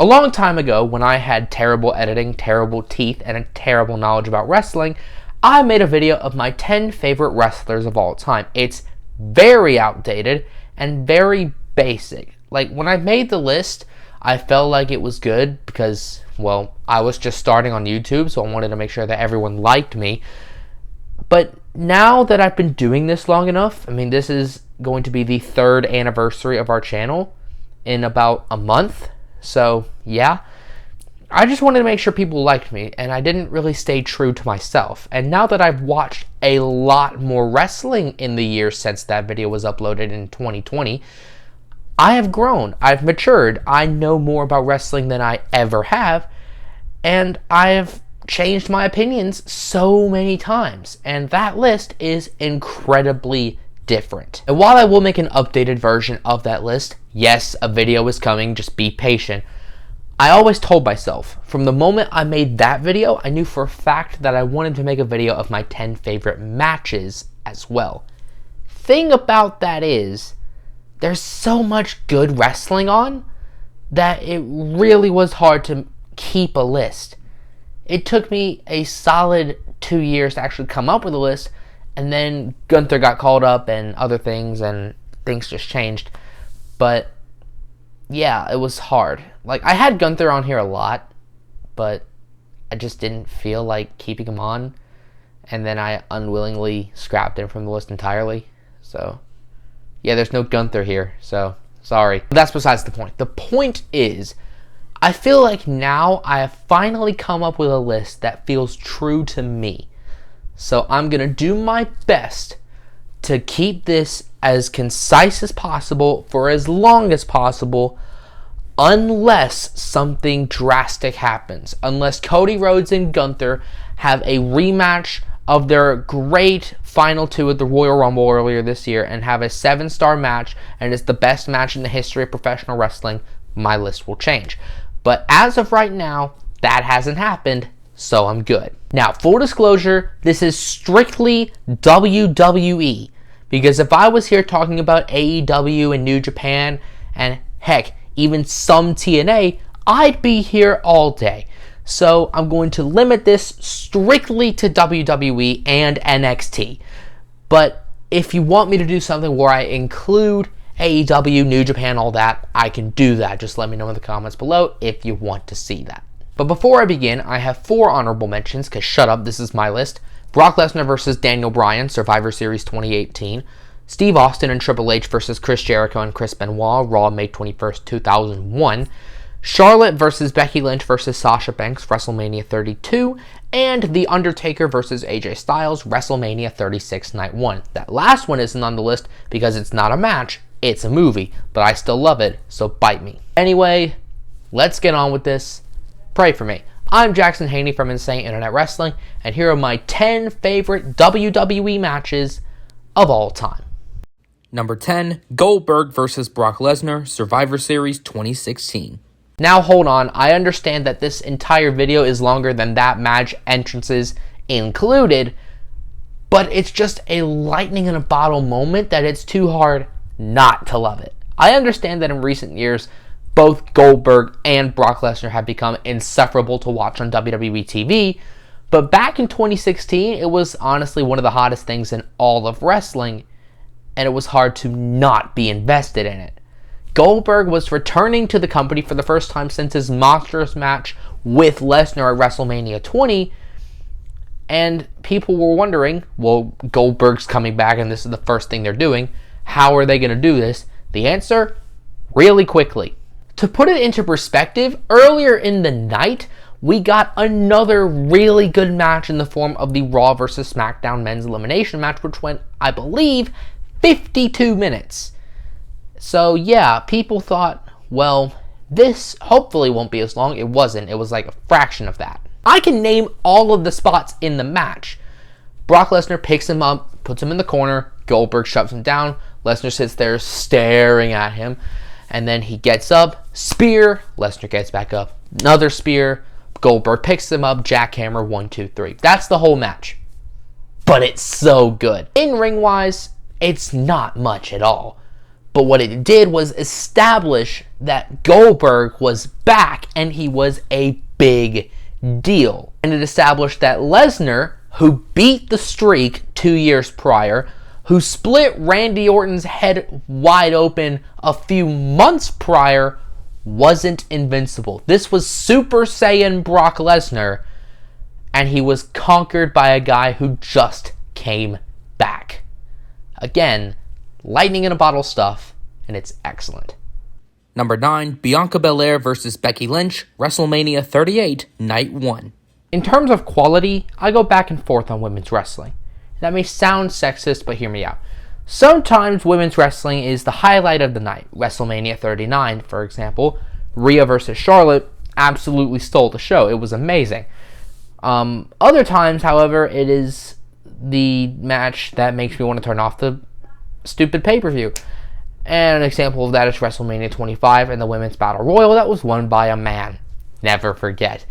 A long time ago, when I had terrible editing, terrible teeth, and a terrible knowledge about wrestling, I made a video of my 10 favorite wrestlers of all time. It's very outdated and very basic. Like, when I made the list, I felt like it was good because, well, I was just starting on YouTube, so I wanted to make sure that everyone liked me. But now that I've been doing this long enough, I mean, this is going to be the 3rd anniversary of our channel in about a month. So, yeah, I just wanted to make sure people liked me, and I didn't really stay true to myself. And now that I've watched a lot more wrestling in the years since that video was uploaded in 2020, I have grown, I've matured, I know more about wrestling than I ever have, and I have changed my opinions so many times, and that list is incredibly different. And while I will make an updated version of that list, yes, a video is coming, just be patient, I always told myself, from the moment I made that video, I knew for a fact that I wanted to make a video of my 10 favorite matches as well. Thing about that is, there's so much good wrestling on that it really was hard to keep a list. It took me a solid 2 years to actually come up with a list, and then Gunther got called up and other things, and things just changed. But yeah, it was hard. Like, I had Gunther on here a lot, but I just didn't feel like keeping him on, and then I unwillingly scrapped him from the list entirely. So yeah, there's no Gunther here, so sorry. But that's besides the point. The point is, I feel like now I have finally come up with a list that feels true to me. So I'm going to do my best to keep this as concise as possible for as long as possible, unless something drastic happens. Unless Cody Rhodes and Gunther have a rematch of their great final 2 at the Royal Rumble earlier this year and have a 7-star match, and it's the best match in the history of professional wrestling, my list will change. But as of right now, that hasn't happened, so I'm good. Now, full disclosure, this is strictly WWE, because if I was here talking about AEW and New Japan, and heck, even some TNA, I'd be here all day. So I'm going to limit this strictly to WWE and NXT. But if you want me to do something where I include AEW, New Japan, all that, I can do that. Just let me know in the comments below if you want to see that. But before I begin, I have 4 honorable mentions, because shut up, this is my list. Brock Lesnar versus Daniel Bryan, Survivor Series 2018. Steve Austin and Triple H versus Chris Jericho and Chris Benoit, Raw, May 21st, 2001. Charlotte versus Becky Lynch versus Sasha Banks, WrestleMania 32, and The Undertaker versus AJ Styles, WrestleMania 36, Night 1. That last one isn't on the list because it's not a match, it's a movie, but I still love it, so bite me. Anyway, let's get on with this. Pray for me. I'm Jackson Haney from Insane Internet Wrestling, and here are my 10 favorite WWE matches of all time. Number 10, Goldberg versus Brock Lesnar, Survivor Series 2016. Now hold on, I understand that this entire video is longer than that match, entrances included, but it's just a lightning in a bottle moment that it's too hard not to love it. I understand that in recent years, both Goldberg and Brock Lesnar have become insufferable to watch on WWE TV, but back in 2016, it was honestly one of the hottest things in all of wrestling, and it was hard to not be invested in it. Goldberg was returning to the company for the first time since his monstrous match with Lesnar at WrestleMania 20, and people were wondering, well, Goldberg's coming back and this is the first thing they're doing. How are they going to do this? The answer, really quickly. To put it into perspective, earlier in the night, we got another really good match in the form of the Raw vs. SmackDown men's elimination match, which went, I believe, 52 minutes. So yeah, people thought, well, this hopefully won't be as long. It wasn't. It was like a fraction of that. I can name all of the spots in the match. Brock Lesnar picks him up, puts him in the corner, Goldberg shoves him down, Lesnar sits there staring at him, and then he gets up, spear, Lesnar gets back up, another spear, Goldberg picks him up, jackhammer, 1, 2, 3. That's the whole match. But it's so good. In-ring wise, it's not much at all. But what it did was establish that Goldberg was back and he was a big deal. And it established that Lesnar, who beat the streak 2 years prior, who split Randy Orton's head wide open a few months prior, wasn't invincible. This was Super Saiyan Brock Lesnar, and he was conquered by a guy who just came back. Again, lightning in a bottle stuff, and it's excellent. Number 9, Bianca Belair versus Becky Lynch, WrestleMania 38, Night 1. In terms of quality, I go back and forth on women's wrestling. That may sound sexist, but hear me out. Sometimes women's wrestling is the highlight of the night. WrestleMania 39, for example, Rhea versus Charlotte absolutely stole the show. It was amazing. Other times, however, it is the match that makes me want to turn off the stupid pay-per-view. And an example of that is WrestleMania 25 and the Women's Battle Royal that was won by a man. Never forget.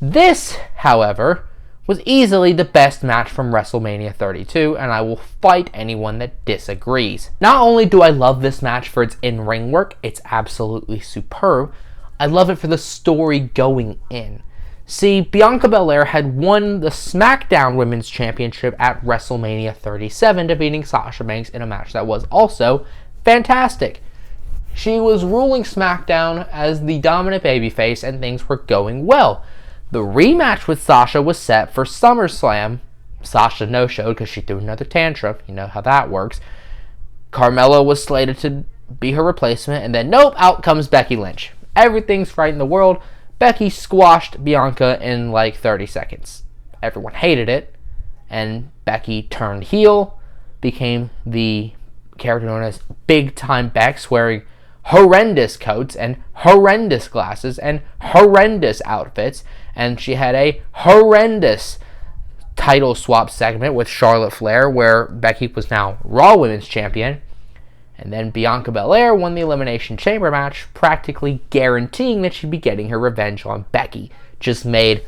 This, however, was easily the best match from WrestleMania 32, and I will fight anyone that disagrees. Not only do I love this match for its in-ring work, it's absolutely superb, I love it for the story going in. See, Bianca Belair had won the SmackDown Women's Championship at WrestleMania 37, defeating Sasha Banks in a match that was also fantastic. She was ruling SmackDown as the dominant babyface, and things were going well. The rematch with Sasha was set for SummerSlam. Sasha no-showed because she threw another tantrum. You know how that works. Carmella was slated to be her replacement, and then nope, out comes Becky Lynch. Everything's right in the world. Becky squashed Bianca in like 30 seconds. Everyone hated it, and Becky turned heel, became the character known as Big Time Bex, wearing horrendous coats and horrendous glasses and horrendous outfits, and she had a horrendous title swap segment with Charlotte Flair where Becky was now Raw Women's Champion, and then Bianca Belair won the Elimination Chamber match, practically guaranteeing that she'd be getting her revenge on Becky. Just made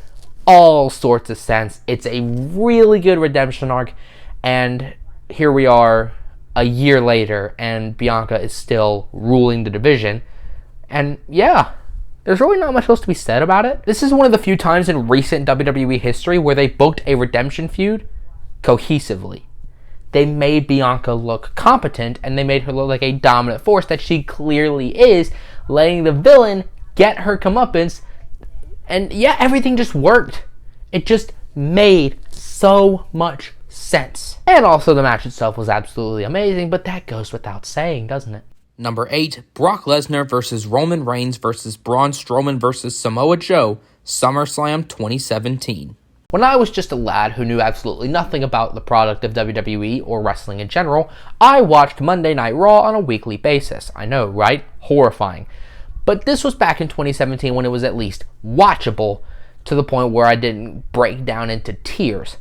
all sorts of sense. It's a really good redemption arc, and here we are a year later, and Bianca is still ruling the division. And yeah, there's really not much else to be said about it. This is one of the few times in recent WWE history where they booked a redemption feud cohesively. They made Bianca look competent, and they made her look like a dominant force that she clearly is, letting the villain get her comeuppance. And yeah, everything just worked. It just made so much sense. And also the match itself was absolutely amazing, but that goes without saying, doesn't it? Number 8, Brock Lesnar versus Roman Reigns versus Braun Strowman versus Samoa Joe, SummerSlam 2017. When I was just a lad who knew absolutely nothing about the product of WWE or wrestling in general, I watched Monday Night Raw on a weekly basis. I know, right? Horrifying. But this was back in 2017 when it was at least watchable, to the point where I didn't break down into tears.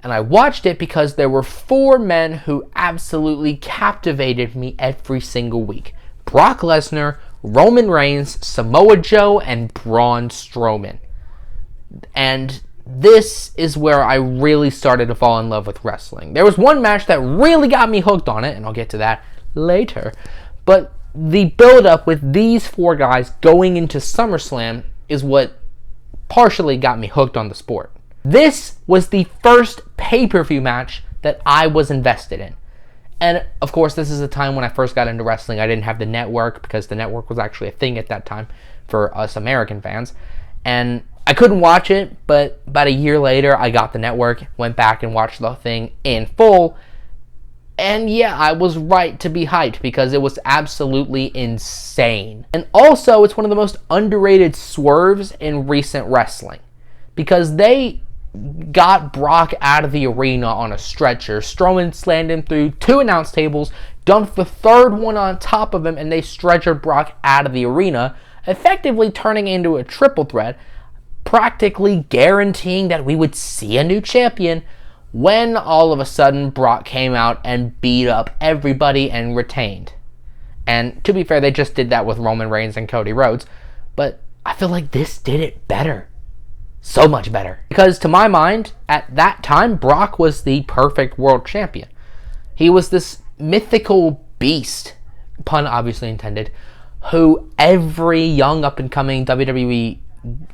And I watched it because there were 4 men who absolutely captivated me every single week. Brock Lesnar, Roman Reigns, Samoa Joe, and Braun Strowman. And this is where I really started to fall in love with wrestling. There was one match that really got me hooked on it, and I'll get to that later. But the build-up with these 4 guys going into SummerSlam is what partially got me hooked on the sport. This was the first pay-per-view match that I was invested in. And of course, this is a time when I first got into wrestling. I didn't have the network, because the network was actually a thing at that time for us American fans. And I couldn't watch it, but about a year later, I got the network, went back and watched the thing in full. And yeah, I was right to be hyped, because it was absolutely insane. And also, it's one of the most underrated swerves in recent wrestling, because they got Brock out of the arena on a stretcher. Strowman slammed him through 2 announce tables, dumped the 3rd one on top of him, and they stretchered Brock out of the arena, effectively turning into a triple threat, practically guaranteeing that we would see a new champion, when all of a sudden Brock came out and beat up everybody and retained. And to be fair, they just did that with Roman Reigns and Cody Rhodes, but I feel like this did it better. So much better. Because to my mind, at that time, Brock was the perfect world champion. He was this mythical beast, pun obviously intended, who every young up-and-coming WWE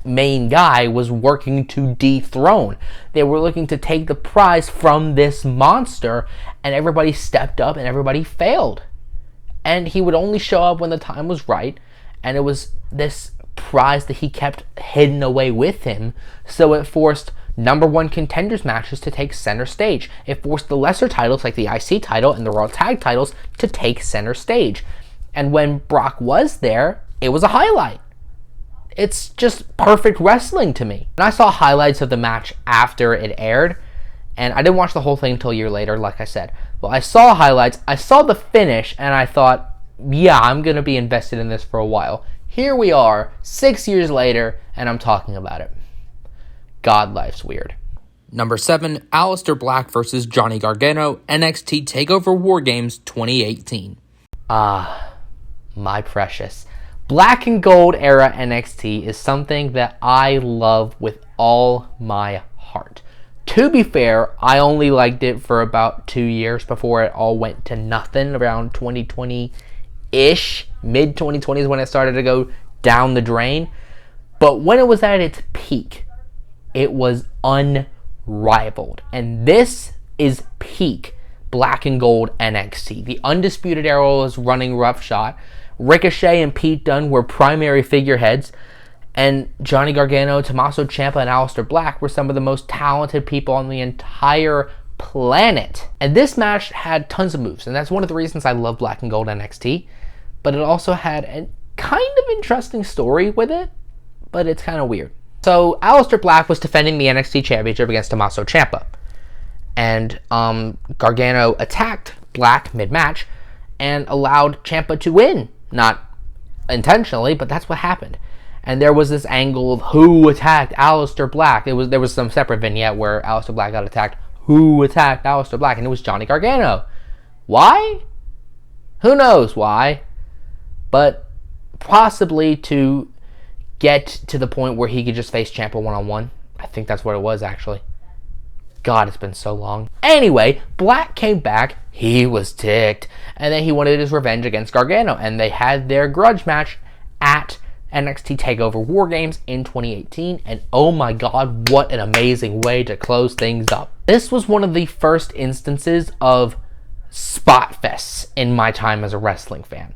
main guy was working to dethrone. They were looking to take the prize from this monster, and everybody stepped up and everybody failed. And he would only show up when the time was right, and it was this prize that he kept hidden away with him, so it forced number one contenders matches to take center stage. It forced the lesser titles like the IC title and the Raw Tag titles to take center stage. And when Brock was there, it was a highlight. It's just perfect wrestling to me. And I saw highlights of the match after it aired, and I didn't watch the whole thing until a year later, like I said. Well, I saw highlights, I saw the finish, and I thought, yeah, I'm going to be invested in this for a while. Here we are, 6 years later, and I'm talking about it. God, life's weird. Number 7, Aleister Black versus Johnny Gargano, NXT TakeOver War Games 2018. My precious. Black and Gold era NXT is something that I love with all my heart. To be fair, I only liked it for about 2 years before it all went to nothing around 2020-ish. Mid-2020 is when it started to go down the drain. But when it was at its peak, it was unrivaled. And this is peak Black and Gold NXT. The Undisputed Era was running roughshod. Ricochet and Pete Dunne were primary figureheads, and Johnny Gargano, Tommaso Ciampa, and Aleister Black were some of the most talented people on the entire planet. And this match had tons of moves, and that's one of the reasons I love Black and Gold NXT, but it also had a kind of interesting story with it, but it's kind of weird. So Aleister Black was defending the NXT Championship against Tommaso Ciampa, and Gargano attacked Black mid-match and allowed Ciampa to win. Not intentionally, but that's what happened. And there was this angle of who attacked Aleister Black. There was some separate vignette where Aleister Black got attacked. Who attacked Aleister Black? And it was Johnny Gargano. Why? Who knows why? But possibly to get to the point where he could just face Ciampa one-on-one. I think that's what it was, actually. God, it's been so long. Anyway, Black came back. He was ticked. And then he wanted his revenge against Gargano. And they had their grudge match at NXT TakeOver War Games in 2018. And oh my God, what an amazing way to close things up. This was one of the first instances of spot fests in my time as a wrestling fan.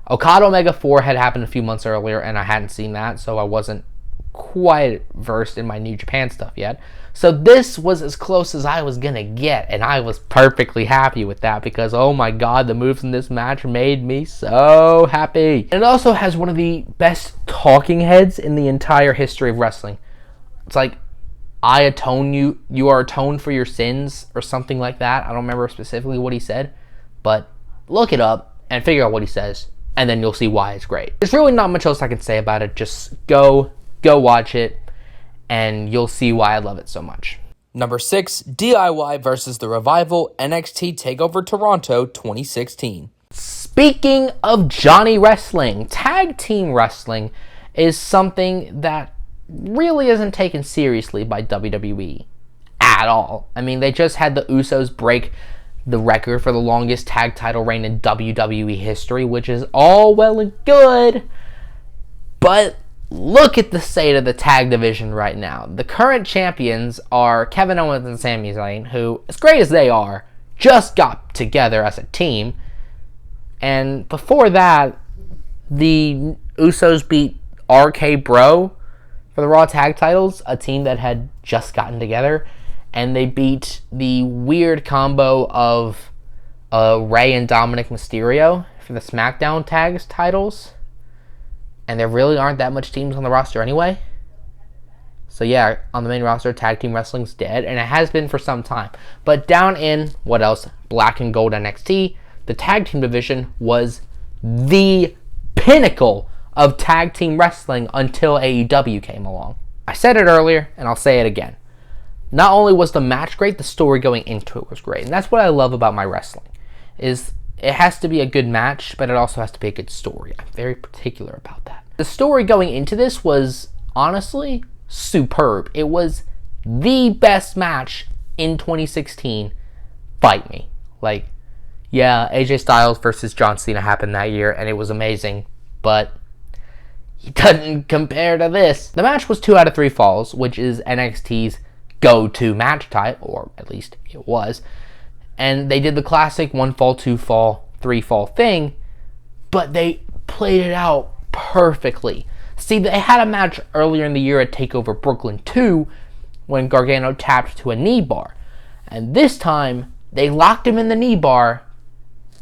Okada Omega 4 had happened a few months earlier, and I hadn't seen that, so I wasn't quite versed in my New Japan stuff yet. So this was as close as I was gonna get, and I was perfectly happy with that because, oh my God, the moves in this match made me so happy. And it also has one of the best talking heads in the entire history of wrestling. It's like, I atone you, you are atoned for your sins, or something like that. I don't remember specifically what he said, but look it up and figure out what he says, and then you'll see why it's great. There's really not much else I can say about it. Just go watch it, and you'll see why I love it so much. Number 6, DIY versus The Revival, NXT TakeOver Toronto 2016. Speaking of Johnny Wrestling, tag team wrestling is something that really isn't taken seriously by WWE at all. I mean, they just had the Usos break the record for the longest tag title reign in WWE history, which is all well and good, but look at the state of the tag division right now. The current champions are Kevin Owens and Sami Zayn, who, as great as they are, just got together as a team. And before that, the Usos beat RK Bro for the Raw tag titles, a team that had just gotten together. And they beat the weird combo of Rey and Dominic Mysterio for the SmackDown tag titles. And there really aren't that much teams on the roster anyway. So yeah, on the main roster, tag team wrestling's dead, and it has been for some time. But down in, what else? Black and Gold NXT, the tag team division was the pinnacle of tag team wrestling until AEW came along. I said it earlier, and I'll say it again. Not only was the match great, the story going into it was great. And that's what I love about my wrestling, is it has to be a good match, but it also has to be a good story. I'm very particular about that. The story going into this was, honestly, superb. It was the best match in 2016. Fight me. Like, yeah, AJ Styles versus John Cena happened that year, and it was amazing, but it doesn't compare to this. The match was 2 out of 3 falls, which is NXT's go-to match type, or at least it was. And they did the classic 1 fall, 2 fall, 3 fall thing, but they played it out perfectly. See, they had a match earlier in the year at TakeOver Brooklyn 2 when Gargano tapped to a knee bar. And this time, they locked him in the knee bar,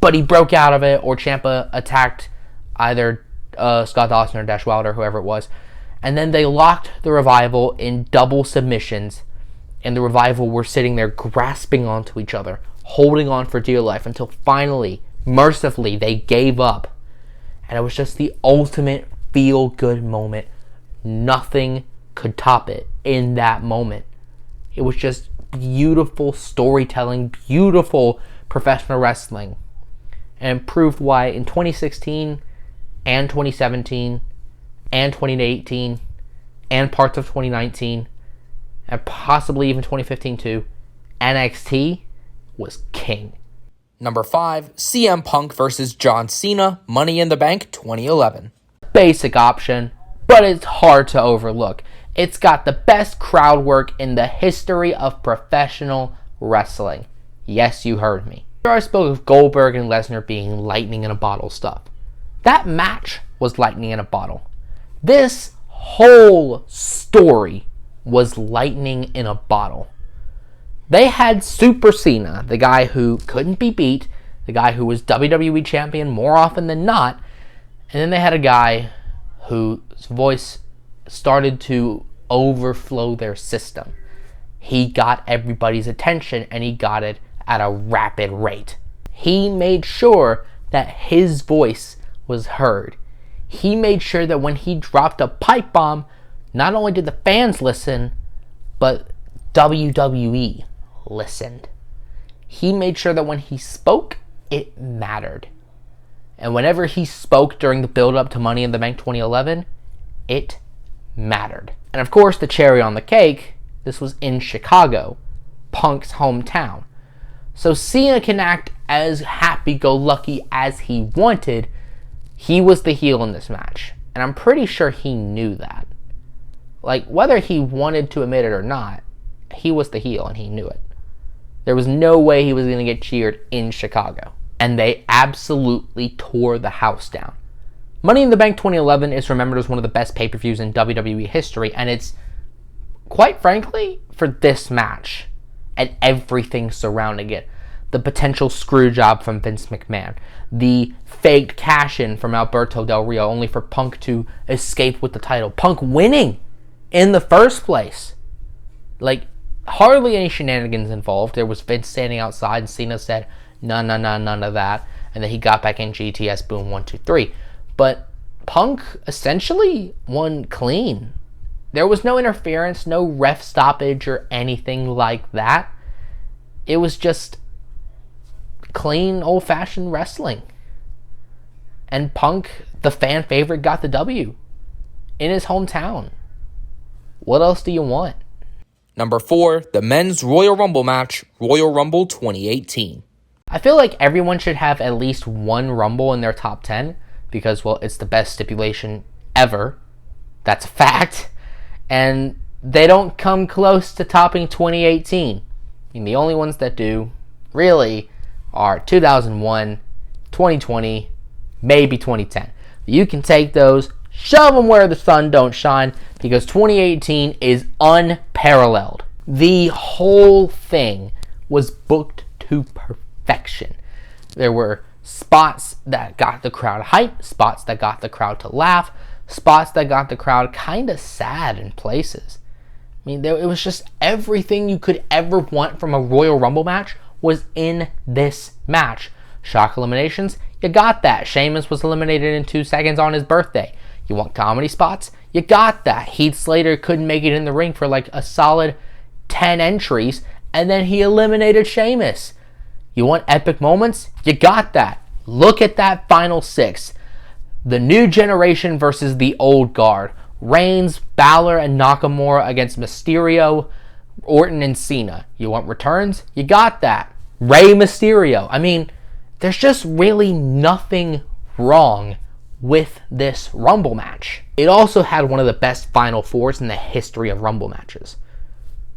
but he broke out of it, or Ciampa attacked either Scott Dawson or Dash Wilder, whoever it was. And then they locked the Revival in double submissions, and the Revival were sitting there grasping onto each other, holding on for dear life, until finally, mercifully, they gave up. And it was just the ultimate feel-good moment. Nothing could top it in that moment. It was just beautiful storytelling, beautiful professional wrestling, and proved why in 2016 and 2017 and 2018 and parts of 2019 and possibly even 2015 too, NXT was king. Number 5, CM Punk versus John Cena, Money in the Bank 2011. Basic option, but it's hard to overlook. It's got the best crowd work in the history of professional wrestling. Yes, you heard me. Here I spoke of Goldberg and Lesnar being lightning in a bottle stuff. That match was lightning in a bottle. This whole story was lightning in a bottle. They had Super Cena, the guy who couldn't be beat, the guy who was WWE champion more often than not, and then they had a guy whose voice started to overflow their system. He got everybody's attention, and he got it at a rapid rate. He made sure that his voice was heard. He made sure that when he dropped a pipe bomb, not only did the fans listen, but WWE listened. He made sure that when he spoke, it mattered. And whenever he spoke during the build-up to Money in the Bank 2011, it mattered. And of course, the cherry on the cake, this was in Chicago, Punk's hometown. So Cena can act as happy-go-lucky as he wanted. He was the heel in this match. And I'm pretty sure he knew that. Like, whether he wanted to admit it or not, he was the heel and he knew it. There was no way he was going to get cheered in Chicago. And they absolutely tore the house down. Money in the Bank 2011 is remembered as one of the best pay-per-views in WWE history, and it's, quite frankly, for this match and everything surrounding it. The potential screw job from Vince McMahon, the faked cash-in from Alberto Del Rio only for Punk to escape with the title, Punk winning in the first place. Like, hardly any shenanigans involved. There was Vince standing outside, and Cena said, none of that, and then he got back in GTS, boom, 1, 2, 3. But Punk essentially won clean. There was no interference, no ref stoppage or anything like that. It was just clean, old-fashioned wrestling. And Punk, the fan favorite, got the W in his hometown. What else do you want? Number 4, the Men's Royal Rumble match, Royal Rumble 2018. I feel like everyone should have at least one Rumble in their top 10 because, well, it's the best stipulation ever. That's a fact. And they don't come close to topping 2018. I mean, the only ones that do, really, are 2001, 2020, maybe 2010. You can take those, shove them where the sun don't shine, because 2018 is unparalleled. The whole thing was booked to perfection. There were spots that got the crowd hyped, spots that got the crowd to laugh, spots that got the crowd kind of sad in places. I mean, it was just everything you could ever want from a Royal Rumble match was in this match. Shock eliminations, you got that. Sheamus was eliminated in 2 seconds on his birthday. You want comedy spots? You got that. Heath Slater couldn't make it in the ring for like a solid 10 entries, and then he eliminated Sheamus. You want epic moments? You got that. Look at that final 6. The new generation versus the old guard. Reigns, Balor, and Nakamura against Mysterio, Orton, and Cena. You want returns? You got that. Rey Mysterio. I mean, there's just really nothing wrong with this Rumble match. It also had one of the best Final Fours in the history of Rumble matches.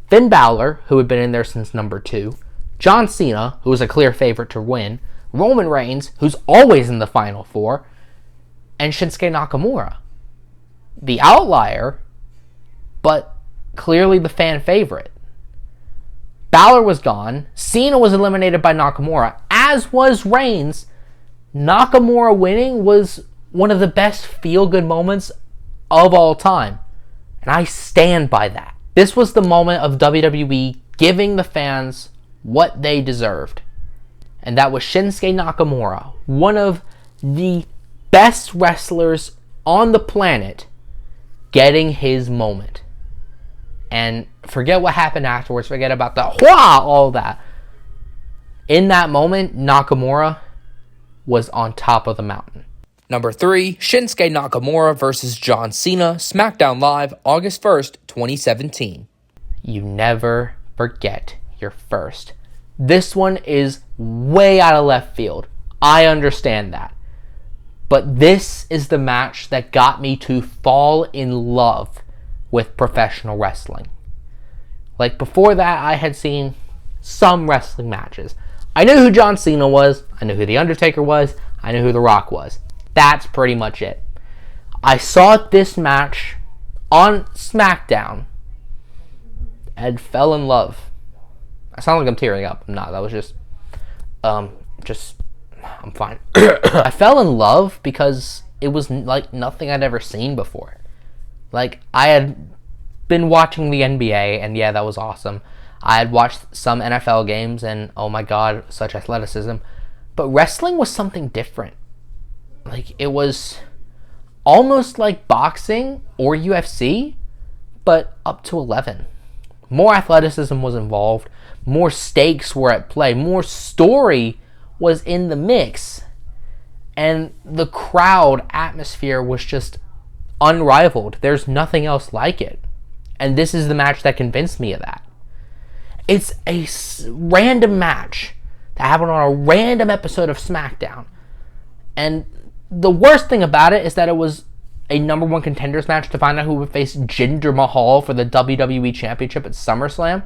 Finn Balor, who had been in there since number 2, John Cena, who was a clear favorite to win, Roman Reigns, who's always in the Final Four, and Shinsuke Nakamura. The outlier, but clearly the fan favorite. Balor was gone. Cena was eliminated by Nakamura, as was Reigns. Nakamura winning was one of the best feel-good moments of all time. And I stand by that. This was the moment of WWE giving the fans what they deserved. And that was Shinsuke Nakamura, one of the best wrestlers on the planet, getting his moment. And forget what happened afterwards. Forget about the all that. In that moment, Nakamura was on top of the mountain. Number 3, Shinsuke Nakamura versus John Cena, SmackDown Live, August 1st, 2017. You never forget your first. This one is way out of left field. I understand that. But this is the match that got me to fall in love with professional wrestling. Like before that, I had seen some wrestling matches. I knew who John Cena was. I knew who The Undertaker was. I knew who The Rock was. That's pretty much it. I saw this match on SmackDown and fell in love. I sound like I'm tearing up. I'm not. That was I'm fine. I fell in love because it was like nothing I'd ever seen before. Like, I had been watching the NBA, and yeah, that was awesome. I had watched some NFL games, and oh my god, such athleticism. But wrestling was something different. Like, it was almost like boxing or UFC, but up to 11. More athleticism was involved. More stakes were at play. More story was in the mix. And the crowd atmosphere was just unrivaled. There's nothing else like it. And this is the match that convinced me of that. It's a random match that happened on a random episode of SmackDown. And the worst thing about it is that it was a number 1 contenders match to find out who would face Jinder Mahal for the WWE Championship at SummerSlam.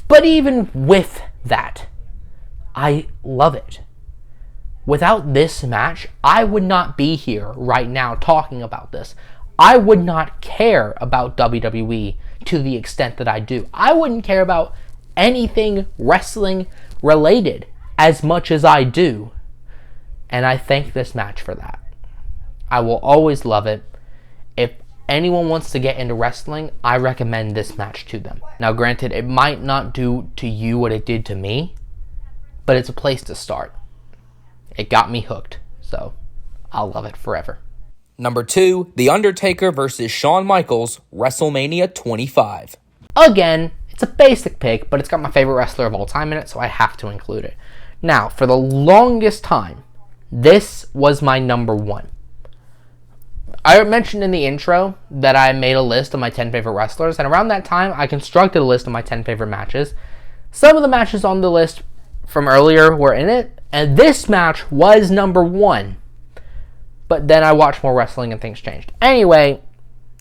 But even with that, I love it. Without this match, I would not be here right now talking about this. I would not care about WWE to the extent that I do. I wouldn't care about anything wrestling related as much as I do. And I thank this match for that. I will always love it. If anyone wants to get into wrestling, I recommend this match to them. Now, granted, it might not do to you what it did to me, but it's a place to start. It got me hooked, so I'll love it forever. Number 2, The Undertaker versus Shawn Michaels, WrestleMania 25. Again, it's a basic pick, but it's got my favorite wrestler of all time in it, so I have to include it. Now, for the longest time, this was my number 1. I mentioned in the intro that I made a list of my 10 favorite wrestlers, and around that time, I constructed a list of my 10 favorite matches. Some of the matches on the list from earlier were in it, and this match was number 1. But then I watched more wrestling and things changed. Anyway,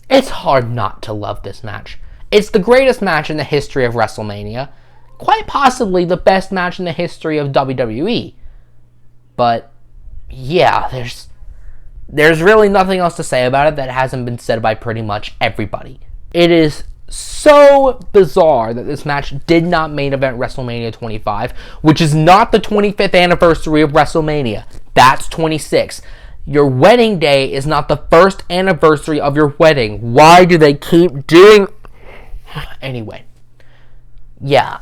it's hard not to love this match. It's the greatest match in the history of WrestleMania. Quite possibly the best match in the history of WWE. But, yeah, there's really nothing else to say about it that hasn't been said by pretty much everybody. It is so bizarre that this match did not main event WrestleMania 25, which is not the 25th anniversary of WrestleMania. That's 26. Your wedding day is not the first anniversary of your wedding. Why do they keep doing... Anyway. Yeah.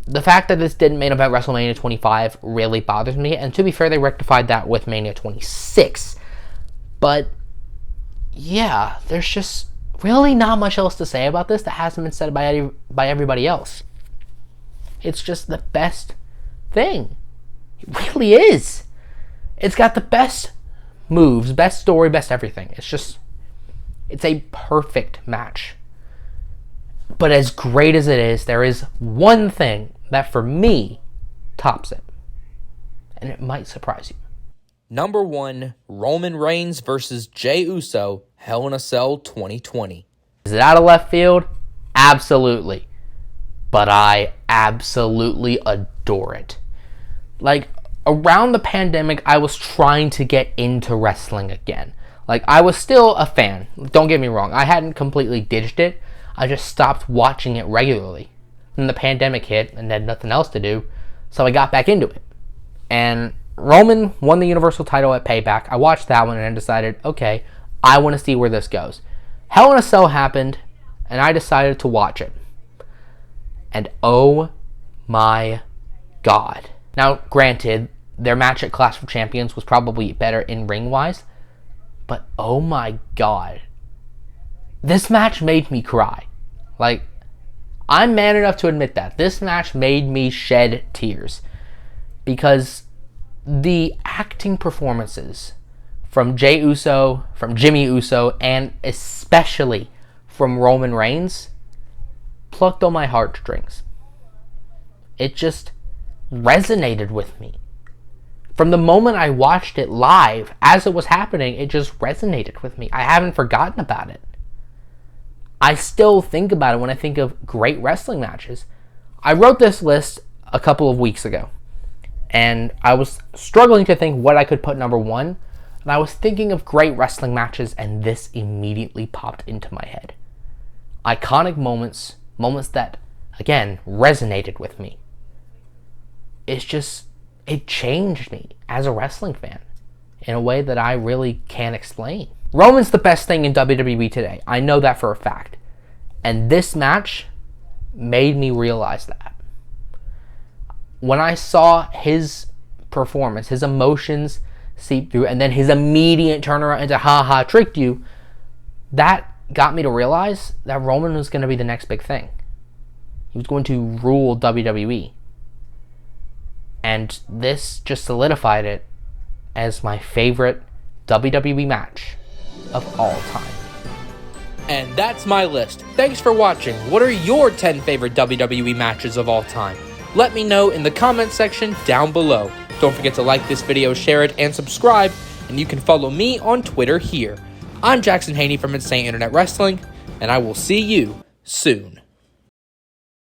The fact that this didn't main event WrestleMania 25 really bothers me. And to be fair, they rectified that with Mania 26. But, yeah, there's just really not much else to say about this that hasn't been said by everybody else. It's just the best thing. It really is. It's got the best moves, best story, best everything. It's a perfect match. But as great as it is, there is one thing that for me tops it. And it might surprise you. Number 1, Roman Reigns versus Jay Uso, Hell in a Cell 2020. Is it out of left field? Absolutely. But I absolutely adore it. Like, around the pandemic, I was trying to get into wrestling again. Like, I was still a fan. Don't get me wrong. I hadn't completely ditched it. I just stopped watching it regularly. Then the pandemic hit and had nothing else to do, so I got back into it. And Roman won the Universal title at Payback. I watched that one and I decided, okay, I want to see where this goes. Hell in a Cell happened, and I decided to watch it. And oh my God. Now, granted, their match at Clash of Champions was probably better in ring-wise, but oh my God. This match made me cry. Like, I'm man enough to admit that. This match made me shed tears. Because the acting performances from Jay Uso, from Jimmy Uso, and especially from Roman Reigns plucked on my heartstrings. It just resonated with me. From the moment I watched it live, as it was happening, it just resonated with me. I haven't forgotten about it. I still think about it when I think of great wrestling matches. I wrote this list a couple of weeks ago, and I was struggling to think what I could put number 1, and I was thinking of great wrestling matches, and this immediately popped into my head. Iconic moments, moments that, again, resonated with me. It changed me as a wrestling fan in a way that I really can't explain. Roman's the best thing in WWE today. I know that for a fact. And this match made me realize that. When I saw his performance, his emotions seep through, and then his immediate turnaround into ha tricked you, that got me to realize that Roman was going to be the next big thing. He was going to rule WWE. And this just solidified it as my favorite WWE match of all time. And that's my list. Thanks for watching. What are your 10 favorite WWE matches of all time? Let me know in the comment section down below. Don't forget to like this video, share it, and subscribe. And you can follow me on Twitter here. I'm Jackson Haney from Insane Internet Wrestling, and I will see you soon.